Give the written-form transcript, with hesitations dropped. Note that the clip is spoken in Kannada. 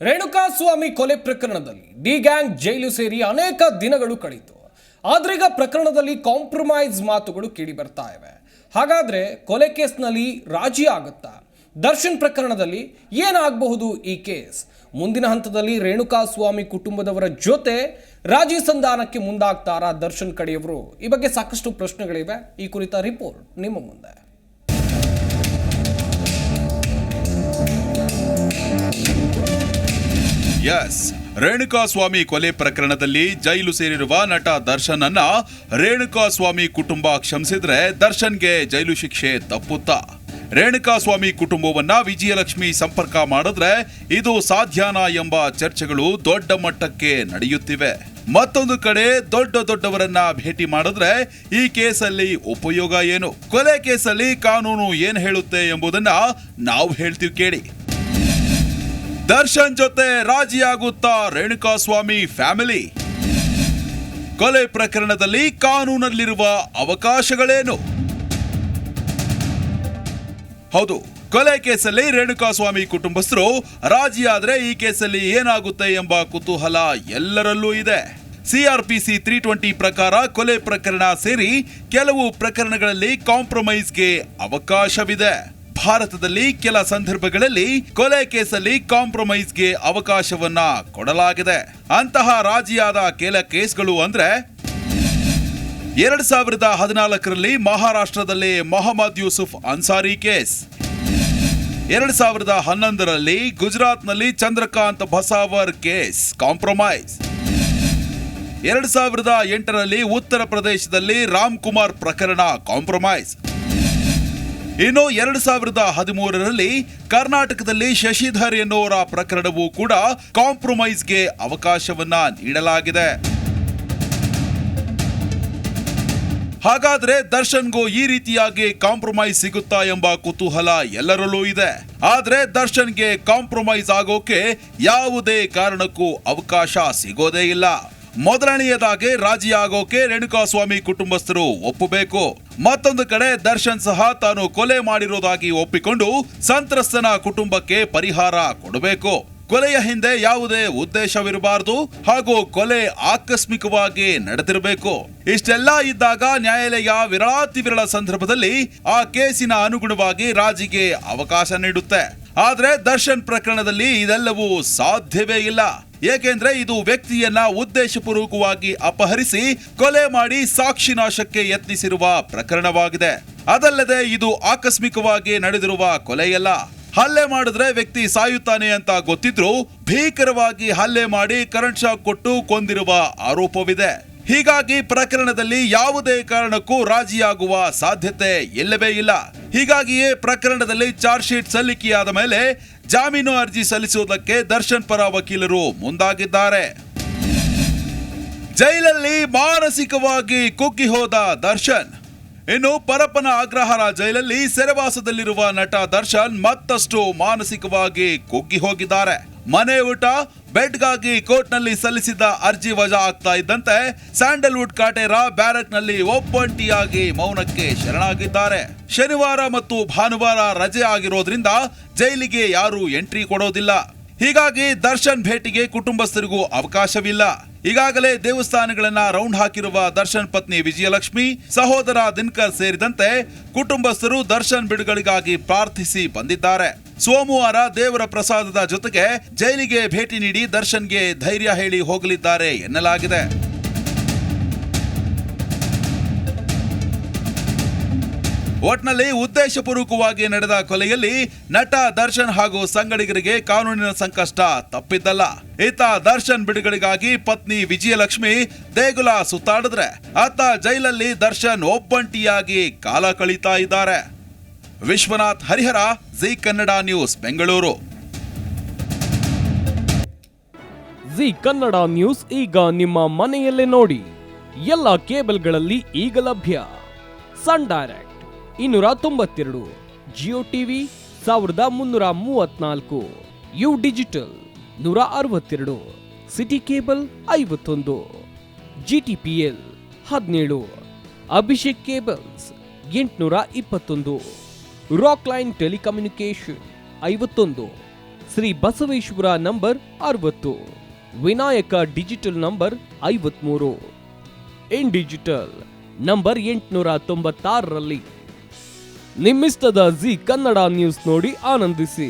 ರೇಣುಕಾಸ್ವಾಮಿ ಕೊಲೆ ಪ್ರಕರಣದಲ್ಲಿ ಡಿ ಗ್ಯಾಂಗ್ ಜೈಲು ಸೇರಿ ಅನೇಕ ದಿನಗಳು ಕಳೆಯಿತು. ಆದ್ರೀಗ ಪ್ರಕರಣದಲ್ಲಿ ಕಾಂಪ್ರಮೈಸ್ ಮಾತುಗಳು ಕೇಳಿ ಬರ್ತಾ ಇವೆ. ಹಾಗಾದ್ರೆ ಕೊಲೆ ಕೇಸ್ನಲ್ಲಿ ರಾಜಿ ಆಗುತ್ತಾ? ದರ್ಶನ್ ಪ್ರಕರಣದಲ್ಲಿ ಏನಾಗಬಹುದು ಈ ಕೇಸ್? ಮುಂದಿನ ಹಂತದಲ್ಲಿ ರೇಣುಕಾಸ್ವಾಮಿ ಕುಟುಂಬದವರ ಜೊತೆ ರಾಜಿ ಸಂಧಾನಕ್ಕೆ ಮುಂದಾಗ್ತಾರಾ ದರ್ಶನ್ ಕಡೆಯವರು? ಈ ಬಗ್ಗೆ ಸಾಕಷ್ಟು ಪ್ರಶ್ನೆಗಳಿವೆ. ಈ ಕುರಿತ ರಿಪೋರ್ಟ್ ನಿಮ್ಮ ಮುಂದೆ. ರೇಣುಕಾಸ್ವಾಮಿ ಕೊಲೆ ಪ್ರಕರಣದಲ್ಲಿ ಜೈಲು ಸೇರಿರುವ ನಟ ದರ್ಶನ್ ಅನ್ನ ರೇಣುಕಾಸ್ವಾಮಿ ಕುಟುಂಬ ಕ್ಷಮಿಸಿದ್ರೆ ದರ್ಶನ್ಗೆ ಜೈಲು ಶಿಕ್ಷೆ ತಪ್ಪುತ್ತಾ? ರೇಣುಕಾಸ್ವಾಮಿ ಕುಟುಂಬವನ್ನ ವಿಜಯಲಕ್ಷ್ಮಿ ಸಂಪರ್ಕ ಮಾಡಿದ್ರೆ ಇದು ಸಾಧ್ಯನಾ ಎಂಬ ಚರ್ಚೆಗಳು ದೊಡ್ಡ ಮಟ್ಟಕ್ಕೆ ನಡೆಯುತ್ತಿವೆ. ಮತ್ತೊಂದು ಕಡೆ ದೊಡ್ಡವರನ್ನ ಭೇಟಿ ಮಾಡಿದ್ರೆ ಈ ಕೇಸಲ್ಲಿ ಉಪಯೋಗ ಏನು? ಕೊಲೆ ಕೇಸಲ್ಲಿ ಕಾನೂನು ಏನ್ ಹೇಳುತ್ತೆ ಎಂಬುದನ್ನ ನಾವು ಹೇಳ್ತೀವಿ, ಕೇಳಿ. ದರ್ಶನ್ ಜೊತೆ ರಾಜಿಯಾಗುತ್ತಾ ರೇಣುಕಾಸ್ವಾಮಿ ಫ್ಯಾಮಿಲಿ? ಕೊಲೆ ಪ್ರಕರಣದಲ್ಲಿ ಕಾನೂನಲ್ಲಿರುವ ಅವಕಾಶಗಳೇನು? ಹೌದು, ಕೊಲೆ ಕೇಸಲ್ಲಿ ರೇಣುಕಾಸ್ವಾಮಿ ಕುಟುಂಬಸ್ಥರು ರಾಜಿಯಾದ್ರೆ ಈ ಕೇಸಲ್ಲಿ ಏನಾಗುತ್ತೆ ಎಂಬ ಕುತೂಹಲ ಎಲ್ಲರಲ್ಲೂ ಇದೆ. ಸಿಆರ್ಪಿಸಿ 320 ಪ್ರಕಾರ ಕೊಲೆ ಪ್ರಕರಣ ಸೇರಿ ಕೆಲವು ಪ್ರಕರಣಗಳಲ್ಲಿ ಕಾಂಪ್ರಮೈಸ್ಗೆ ಅವಕಾಶವಿದೆ. ಭಾರತದಲ್ಲಿ ಕೆಲ ಸಂದರ್ಭಗಳಲ್ಲಿ ಕೊಲೆ ಕೇಸಲ್ಲಿ ಕಾಂಪ್ರಮೈಸ್ಗೆ ಅವಕಾಶವನ್ನ ಕೊಡಲಾಗಿದೆ. ಅಂತಹ ರಾಜಿಯಾದ ಕೆಲ ಕೇಸ್ಗಳು ಅಂದ್ರೆ 2014ರಲ್ಲಿ ಮಹಾರಾಷ್ಟ್ರದಲ್ಲಿ ಮೊಹಮ್ಮದ್ ಯೂಸುಫ್ ಅನ್ಸಾರಿ ಕೇಸ್, 2011ರಲ್ಲಿ ಗುಜರಾತ್ನಲ್ಲಿ ಚಂದ್ರಕಾಂತ್ ಬಸಾವರ್ ಕೇಸ್ ಕಾಂಪ್ರಮೈಸ್, 2008ರಲ್ಲಿ ಉತ್ತರ ಪ್ರದೇಶದಲ್ಲಿ ರಾಮ್ ಕುಮಾರ್ ಪ್ರಕರಣ ಕಾಂಪ್ರಮೈಸ್, ಇನ್ನು 2013ರಲ್ಲಿ ಕರ್ನಾಟಕದಲ್ಲಿ ಶಶಿಧರ್ ಎನ್ನುವರ ಪ್ರಕರಣವೂ ಕೂಡ ಕಾಂಪ್ರಮೈಸ್ಗೆ ಅವಕಾಶವನ್ನ ನೀಡಲಾಗಿದೆ. ಹಾಗಾದ್ರೆ ದರ್ಶನ್ಗೂ ಈ ರೀತಿಯಾಗಿ ಕಾಂಪ್ರಮೈಸ್ ಸಿಗುತ್ತಾ ಎಂಬ ಕುತೂಹಲ ಎಲ್ಲರಲ್ಲೂ ಇದೆ. ಆದ್ರೆ ದರ್ಶನ್ಗೆ ಕಾಂಪ್ರಮೈಸ್ ಆಗೋಕೆ ಯಾವುದೇ ಕಾರಣಕ್ಕೂ ಅವಕಾಶ ಸಿಗೋದೇ ಇಲ್ಲ. ಮೊದಲನೆಯದಾಗಿ ರಾಜಿ ಆಗೋಕೆ ರೇಣುಕಾಸ್ವಾಮಿ ಕುಟುಂಬಸ್ಥರು ಒಪ್ಪಬೇಕು. ಮತ್ತೊಂದು ಕಡೆ ದರ್ಶನ್ ಸಹ ತಾನು ಕೊಲೆ ಮಾಡಿರೋದಾಗಿ ಒಪ್ಪಿಕೊಂಡು ಸಂತ್ರಸ್ತನ ಕುಟುಂಬಕ್ಕೆ ಪರಿಹಾರ ಕೊಡಬೇಕು. ಕೊಲೆಯ ಹಿಂದೆ ಯಾವುದೇ ಉದ್ದೇಶವಿರಬಾರದು ಹಾಗೂ ಕೊಲೆ ಆಕಸ್ಮಿಕವಾಗಿ ನಡೆದಿರಬೇಕು. ಇಷ್ಟೆಲ್ಲ ಇದ್ದಾಗ ನ್ಯಾಯಾಲಯ ವಿರಳ ಸಂದರ್ಭದಲ್ಲಿ ಆ ಕೇಸಿನ ಅನುಗುಣವಾಗಿ ರಾಜಿಗೆ ಅವಕಾಶ ನೀಡುತ್ತೆ. ಆದ್ರೆ ದರ್ಶನ್ ಪ್ರಕರಣದಲ್ಲಿ ಇದೆಲ್ಲವೂ ಸಾಧ್ಯವೇ ಇಲ್ಲ. ಏಕೆಂದ್ರೆ ಇದು ವ್ಯಕ್ತಿಯನ್ನ ಉದ್ದೇಶಪೂರ್ವಕವಾಗಿ ಅಪಹರಿಸಿ ಕೊಲೆ ಮಾಡಿ ಸಾಕ್ಷಿ ನಾಶಕ್ಕೆ ಯತ್ನಿಸಿರುವ ಪ್ರಕರಣವಾಗಿದೆ. ಅದಲ್ಲದೆ ಇದು ಆಕಸ್ಮಿಕವಾಗಿ ನಡೆದಿರುವ ಕೊಲೆಯಲ್ಲ. ಹಲ್ಲೆ ಮಾಡಿದ್ರೆ ವ್ಯಕ್ತಿ ಸಾಯುತ್ತಾನೆ ಅಂತ ಗೊತ್ತಿದ್ರೂ ಭೀಕರವಾಗಿ ಹಲ್ಲೆ ಮಾಡಿ ಕರೆಂಟ್ ಶಾಕ್ ಕೊಟ್ಟು ಕೊಂದಿರುವ ಆರೋಪವಿದೆ. ಹೀಗಾಗಿ ಪ್ರಕರಣದಲ್ಲಿ ಯಾವುದೇ ಕಾರಣಕ್ಕೂ ರಾಜಿಯಾಗುವ ಸಾಧ್ಯತೆ ಇಲ್ಲವೇ ಇಲ್ಲ. ಹೀಗಾಗಿಯೇ ಪ್ರಕರಣದಲ್ಲಿ ಚಾರ್ಜ್ ಶೀಟ್ ಸಲ್ಲಿಕೆಯಾದ ಮೇಲೆ ಜಾಮೀನು ಅರ್ಜಿ ಸಲ್ಲಿಸುವುದಕ್ಕೆ ದರ್ಶನ್ ಪರ ವಕೀಲರು ಮುಂದಾಗಿದ್ದಾರೆ. ಜೈಲಲ್ಲಿ ಮಾನಸಿಕವಾಗಿ ಕುಗ್ಗಿ ಹೋದ ದರ್ಶನ್. ಇನ್ನು ಪರಪ್ಪನ ಅಗ್ರಹಾರ ಜೈಲಲ್ಲಿ ಸೆರೆವಾಸದಲ್ಲಿರುವ ನಟ ದರ್ಶನ್ ಮತ್ತಷ್ಟು ಮಾನಸಿಕವಾಗಿ ಕುಗ್ಗಿ ಹೋಗಿದ್ದಾರೆ. ಮನೆ ಊಟ, ಬೆಡ್ಗಾಗಿ ಕೋರ್ಟ್ನಲ್ಲಿ ಸಲ್ಲಿಸಿದ್ದ ಅರ್ಜಿ ವಜಾ ಆಗ್ತಾ ಇದ್ದಂತೆ ಸ್ಯಾಂಡಲ್ವುಡ್ ಕಾಟೇರ ಬ್ಯಾರಕ್ನಲ್ಲಿ ಒಬ್ಬಂಟಿಯಾಗಿ ಮೌನಕ್ಕೆ ಶರಣಾಗಿದ್ದಾರೆ. ಶನಿವಾರ ಮತ್ತು ಭಾನುವಾರ ರಜೆ ಆಗಿರೋದ್ರಿಂದ ಜೈಲಿಗೆ ಯಾರು ಎಂಟ್ರಿ ಕೊಡೋದಿಲ್ಲ. ಹೀಗಾಗಿ ದರ್ಶನ್ ಭೇಟಿಗೆ ಕುಟುಂಬಸ್ಥರಿಗೂ ಅವಕಾಶವಿಲ್ಲ. ಈಗಾಗಲೇ ದೇವಸ್ಥಾನಗಳನ್ನ ರೌಂಡ್ ಹಾಕಿರುವ ದರ್ಶನ್ ಪತ್ನಿ ವಿಜಯಲಕ್ಷ್ಮಿ, ಸಹೋದರ ದಿನಕರ್ ಸೇರಿದಂತೆ ಕುಟುಂಬಸ್ಥರು ದರ್ಶನ್ ಬಿಡುಗಡೆಗಾಗಿ ಪ್ರಾರ್ಥಿಸಿ ಬಂದಿದ್ದಾರೆ. ಸೋಮವಾರ ದೇವರ ಪ್ರಸಾದದ ಜೊತೆಗೆ ಜೈಲಿಗೆ ಭೇಟಿ ನೀಡಿ ದರ್ಶನ್ಗೆ ಧೈರ್ಯ ಹೇಳಿ ಹೋಗಲಿದ್ದಾರೆ ಎನ್ನಲಾಗಿದೆ. ಒಟ್ನಲ್ಲಿ ಉದ್ದೇಶಪೂರ್ವಕವಾಗಿ ನಡೆದ ಕೊಲೆಯಲ್ಲಿ ನಟ ದರ್ಶನ್ ಹಾಗೂ ಸಂಗಡಿಗರಿಗೆ ಕಾನೂನಿನ ಸಂಕಷ್ಟ ತಪ್ಪಿದ್ದಲ್ಲ. ಈತ ದರ್ಶನ್ ಬಿಡುಗಡೆಗಾಗಿ ಪತ್ನಿ ವಿಜಯಲಕ್ಷ್ಮಿ ದೇಗುಲ ಸುತ್ತಾಡಿದ್ರೆ ಆತ ಜೈಲಲ್ಲಿ ದರ್ಶನ್ ಒಬ್ಬಂಟಿಯಾಗಿ ಕಾಲ ಕಳೀತಾ ಇದ್ದಾರೆ. Vishwanath Harihar, Zee Kannada news, Bengaluru. Zee Kannada news ಈಗ ನಿಮ್ಮ ಮನೆಯಲ್ಲೇ ನೋಡಿ. ಎಲ್ಲ ಕೇಬಲ್ಗಳಲ್ಲಿ ಈಗ ಲಭ್ಯ. Sun Direct 292, Jio TV 1334, U digital 162, city cable 51, GTPL 17, Abhishek cables 821, rock line telecommunication 51, Shri Basaveshwara number 60, Vinayaka digital number 53, in digital number 896ರಲ್ಲಿ. ನಿಮ್ಮಿಸ್ತದ ಜಿ ಕನ್ನಡ ನ್ಯೂಸ್ ನೋಡಿ ಆನಂದಿಸಿ.